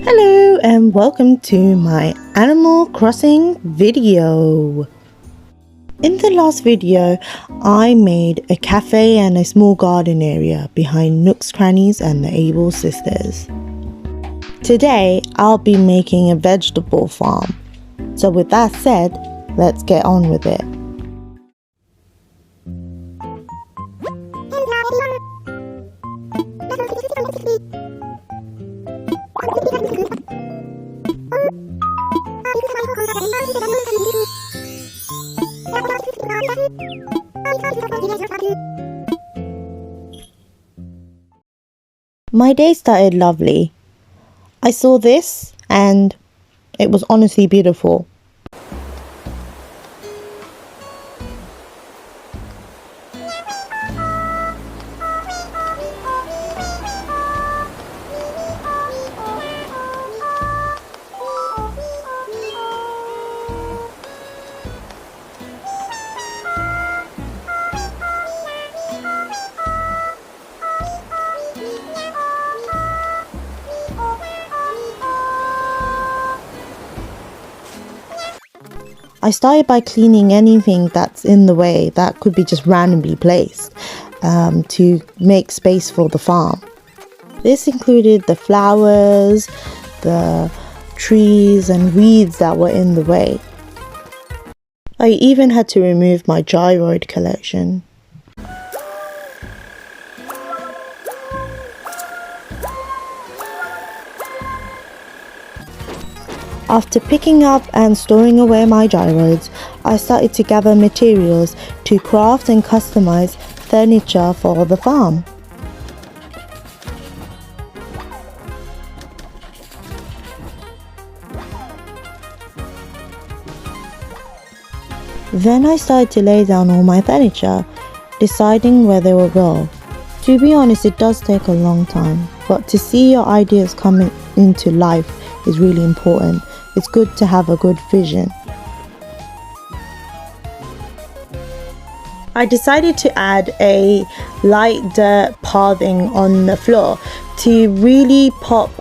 Hello and welcome to my Animal Crossing video. In the last video, I made a cafe and a small garden area behind Nook's Crannies and the Able Sisters. Today, I'll be making a vegetable farm. So with that said, let's get on with it. My day started lovely. I saw this and it was honestly beautiful. I started by cleaning anything that's in the way that could be just randomly placed to make space for the farm. This included the flowers, the trees and weeds that were in the way. I even had to remove my gyroid collection. After picking up and storing away my gyroids, I started to gather materials to craft and customize furniture for the farm. Then I started to lay down all my furniture, deciding where they will go. To be honest, it does take a long time, but to see your ideas come into life is really important. It's good to have a good vision. I decided to add a light dirt pathing on the floor to really pop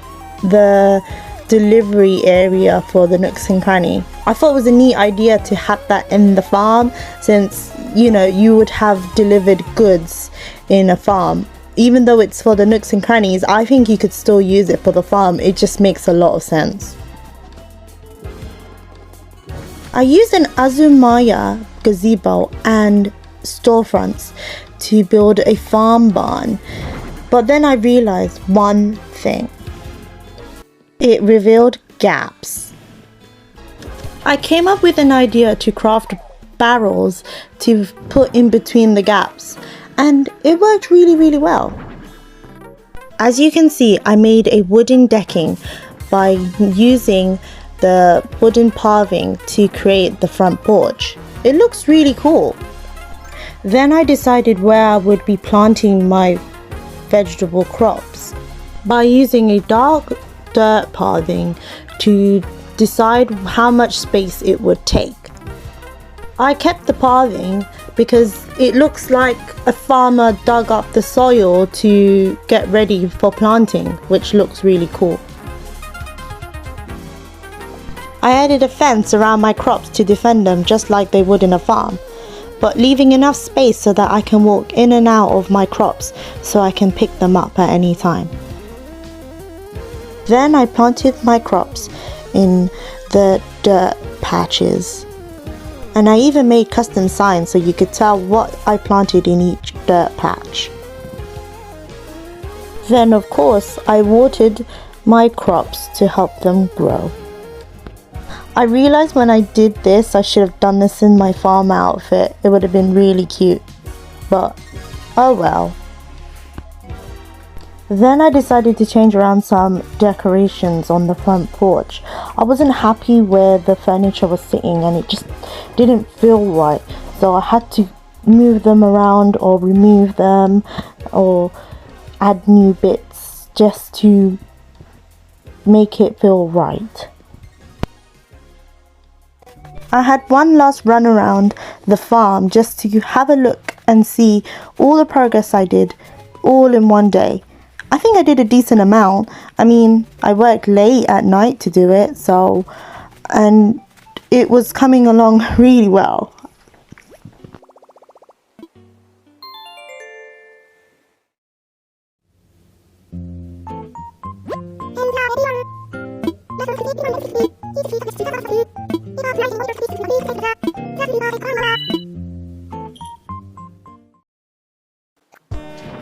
the delivery area for the Nooks and Cranny. I thought it was a neat idea to have that in the farm, since you would have delivered goods in a farm. Even though it's for the Nooks and Crannies, I think you could still use it for the farm. It just makes a lot of sense. I used an Azumaya gazebo and storefronts to build a farm barn, but then I realized one thing. It revealed gaps. I came up with an idea to craft barrels to put in between the gaps, and it worked really well. As you can see, I made a wooden decking by using the wooden pathing to create the front porch. It looks really cool. Then I decided where I would be planting my vegetable crops by using a dark dirt pathing to decide how much space it would take. I kept the pathing because it looks like a farmer dug up the soil to get ready for planting, which looks really cool. I added a fence around my crops to defend them just like they would in a farm, but leaving enough space so that I can walk in and out of my crops so I can pick them up at any time. Then I planted my crops in the dirt patches, and I even made custom signs so you could tell what I planted in each dirt patch. Then of course I watered my crops to help them grow. I realized when I did this, I should have done this in my farm outfit. It would have been really cute, but oh well. Then I decided to change around some decorations on the front porch. I wasn't happy where the furniture was sitting and it just didn't feel right. So I had to move them around or remove them or add new bits just to make it feel right. I had one last run around the farm just to have a look and see all the progress I did all in one day. I think I did a decent amount. I mean, I worked late at night to do it, and it was coming along really well.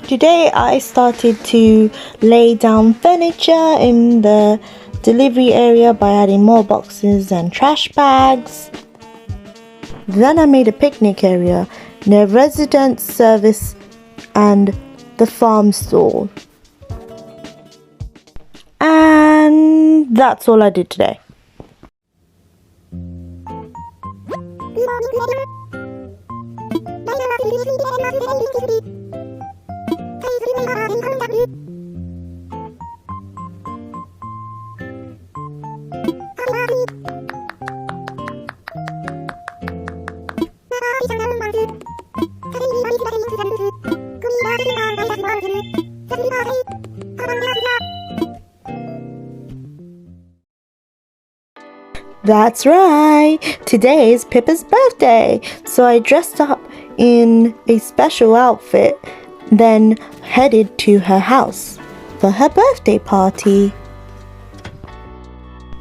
Today I started to lay down furniture in the delivery area by adding more boxes and trash bags. Then I made a picnic area near resident service and the farm stall. And that's all I did today. That's right! Today is Pippa's birthday, so I dressed up in a special outfit, then headed to her house for her birthday party.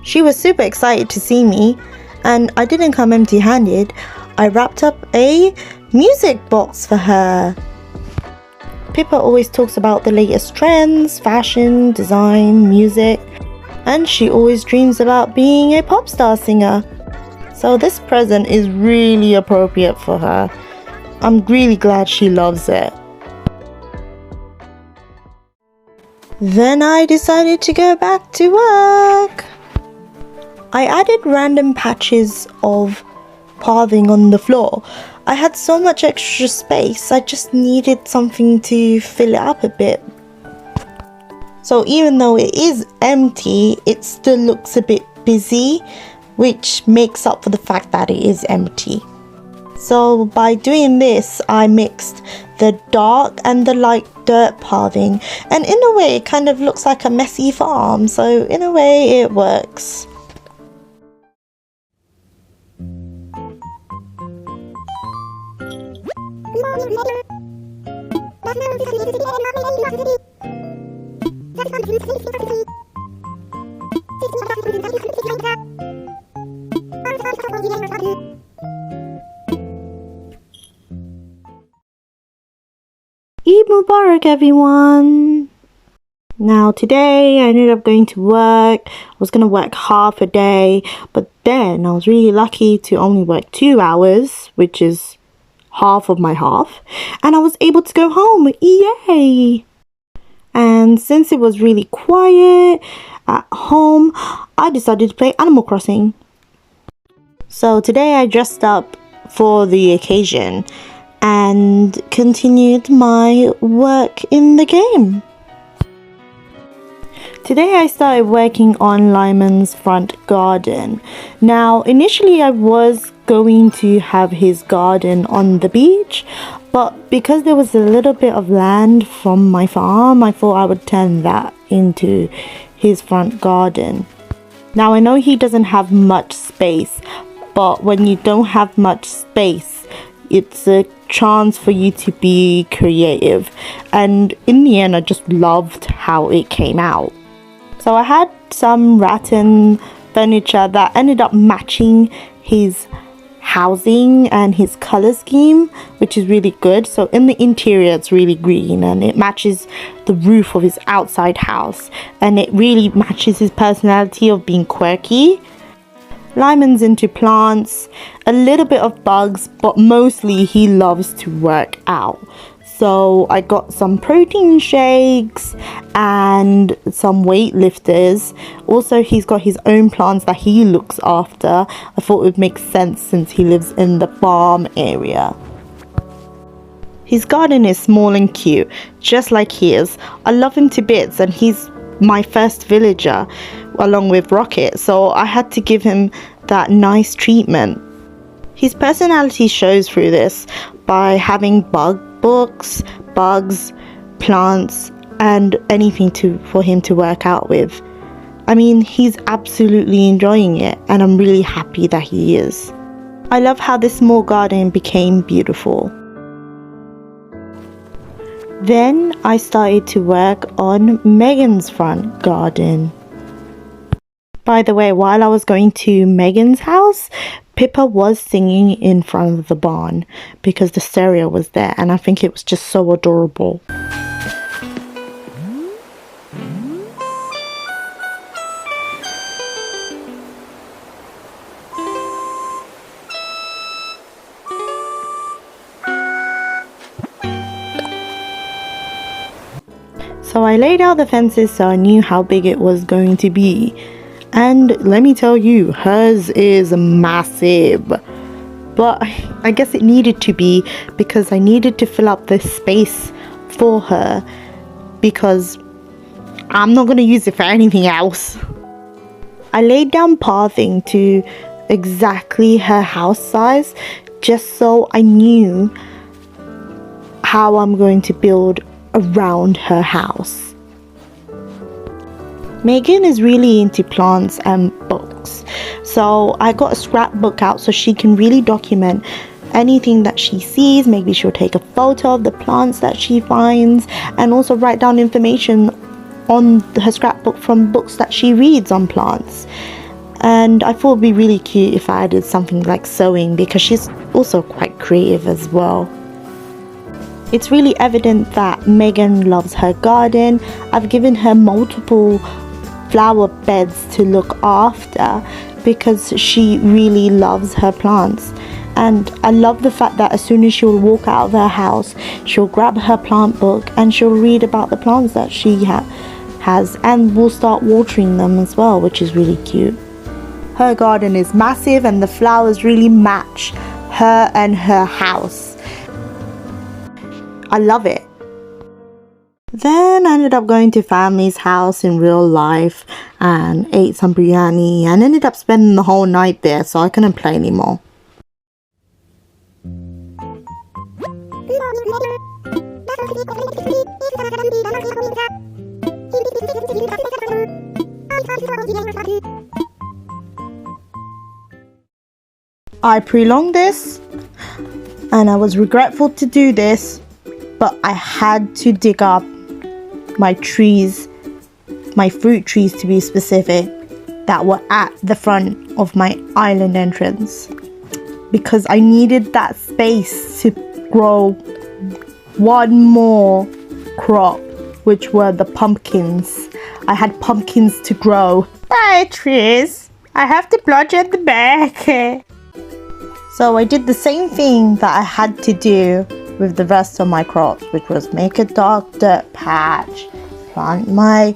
She was super excited to see me, and I didn't come empty-handed. I wrapped up a music box for her. Pippa always talks about the latest trends, fashion, design, music, and she always dreams about being a pop star singer. So this present is really appropriate for her. I'm really glad she loves it. Then I decided to go back to work. I added random patches of pathing on the floor. I had so much extra space, I just needed something to fill it up a bit. So even though it is empty, it still looks a bit busy, which makes up for the fact that it is empty. So by doing this, I mixed the dark and the light dirt pathing, and in a way it kind of looks like a messy farm, so in a way it works. Eid Mubarak, everyone! Now today I ended up going to work. I was going to work half a day, but then I was really lucky to only work 2 hours, which is half of my half, and I was able to go home. Yay! And since it was really quiet at home, I decided to play Animal Crossing. So today I dressed up for the occasion and continued my work in the game. Today I started working on Lyman's front garden. Now initially I was going to have his garden on the beach, but because there was a little bit of land from my farm, I thought I would turn that into his front garden. Now I know he doesn't have much space, but when you don't have much space, it's a chance for you to be creative, and in the end I just loved how it came out. So I had some rattan furniture that ended up matching his housing and his color scheme, which is really good. So in the interior it's really green and it matches the roof of his outside house, and it really matches his personality of being quirky. Lyman's into plants, a little bit of bugs, but mostly he loves to work out. So I got some protein shakes and some weightlifters. Also, he's got his own plants that he looks after. I thought it would make sense since he lives in the farm area. His garden is small and cute, just like his. I love him to bits, and he's my first villager along with Rocket, so I had to give him that nice treatment. His personality shows through this by having bug books, bugs, plants, and anything for him to work out with. I mean, he's absolutely enjoying it, and I'm really happy that he is. I love how this small garden became beautiful. Then I started to work on Megan's front garden. By the way, while I was going to Megan's house, Pippa was singing in front of the barn because the stereo was there, and I think it was just so adorable. So I laid out the fences so I knew how big it was going to be. And let me tell you, hers is massive. But I guess it needed to be because I needed to fill up the space for her, because I'm not going to use it for anything else. I laid down pathing to exactly her house size just so I knew how I'm going to build around her house. Megan is really into plants and books, so I got a scrapbook out so she can really document anything that she sees. Maybe she'll take a photo of the plants that she finds and also write down information on her scrapbook from books that she reads on plants. And I thought it'd be really cute if I did something like sewing, because she's also quite creative as well. It's really evident that Megan loves her garden. I've given her multiple flower beds to look after because she really loves her plants. And I love the fact that as soon as she'll walk out of her house, she'll grab her plant book and she'll read about the plants that she has, and we'll start watering them as well, which is really cute. Her garden is massive and the flowers really match her and her house. I love it. Then I ended up going to family's house in real life and ate some biryani and ended up spending the whole night there, so I couldn't play anymore. I prolonged this and I was regretful to do this, but I had to dig up my trees, my fruit trees to be specific, that were at the front of my island entrance, because I needed that space to grow one more crop, which were the pumpkins. I had pumpkins to grow. Bye, trees. I have to plunge at the back. So I did the same thing that I had to do with the rest of my crops, which was make a dark dirt patch, plant my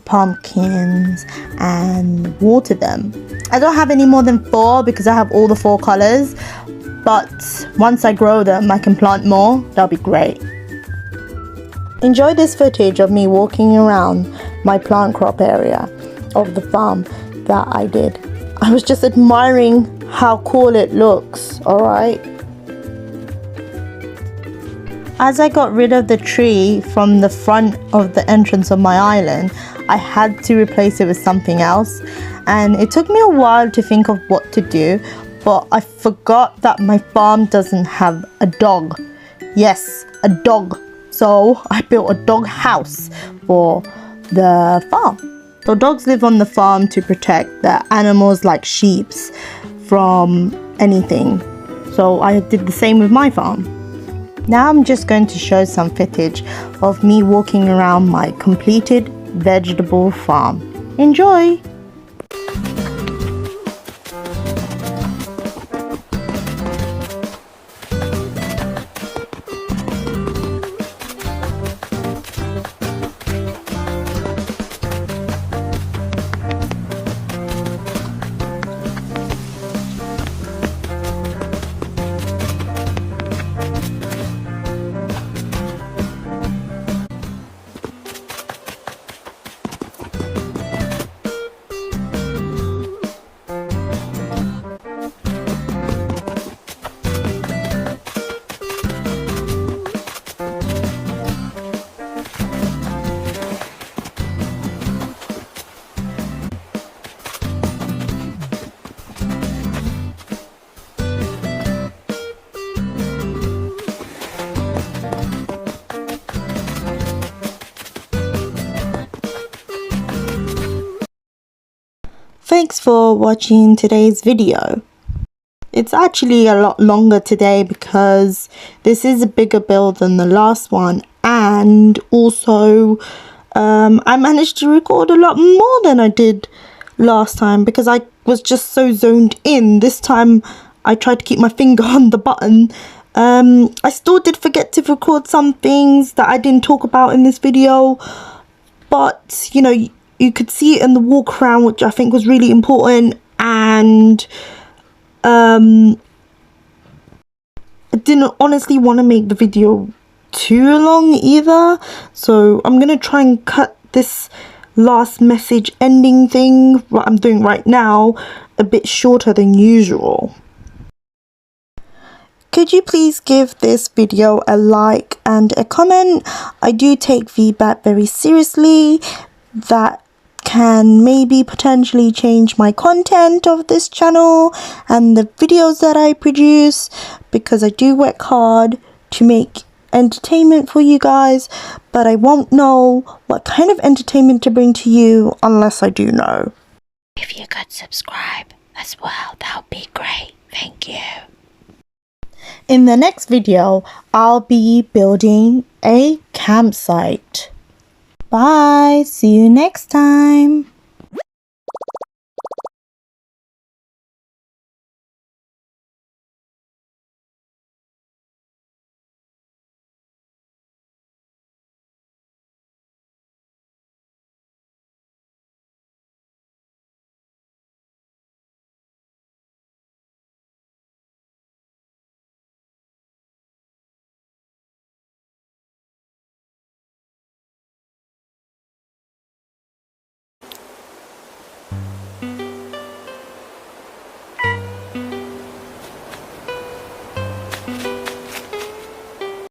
pumpkins and water them. I don't have any more than 4 because I have all the 4 colors, but once I grow them I can plant more. That'll be great. Enjoy this footage of me walking around my plant crop area of the farm that I did. I was just admiring how cool it looks, alright? As I got rid of the tree from the front of the entrance of my island, I had to replace it with something else, and it took me a while to think of what to do, but I forgot that my farm doesn't have a dog. Yes, a dog. So I built a dog house for the farm. So dogs live on the farm to protect the animals like sheep from anything. So I did the same with my farm. Now I'm just going to show some footage of me walking around my completed vegetable farm. Enjoy! Thanks for watching today's video. It's actually a lot longer today because this is a bigger build than the last one, and also I managed to record a lot more than I did last time because I was just so zoned in. This time I tried to keep my finger on the button. I still did forget to record some things that I didn't talk about in this video, but you know, you could see it in the walk around, which I think was really important. And I didn't honestly want to make the video too long either, so I'm gonna try and cut this last message ending thing, what I'm doing right now, a bit shorter than usual. Could you please give this video a like and a comment? I do take feedback very seriously. That can maybe potentially change my content of this channel and the videos that I produce, because I do work hard to make entertainment for you guys, but I won't know what kind of entertainment to bring to you unless I do know. If you could subscribe as well, that would be great. Thank you. In the next video, I'll be building a campsite. Bye, see you next time.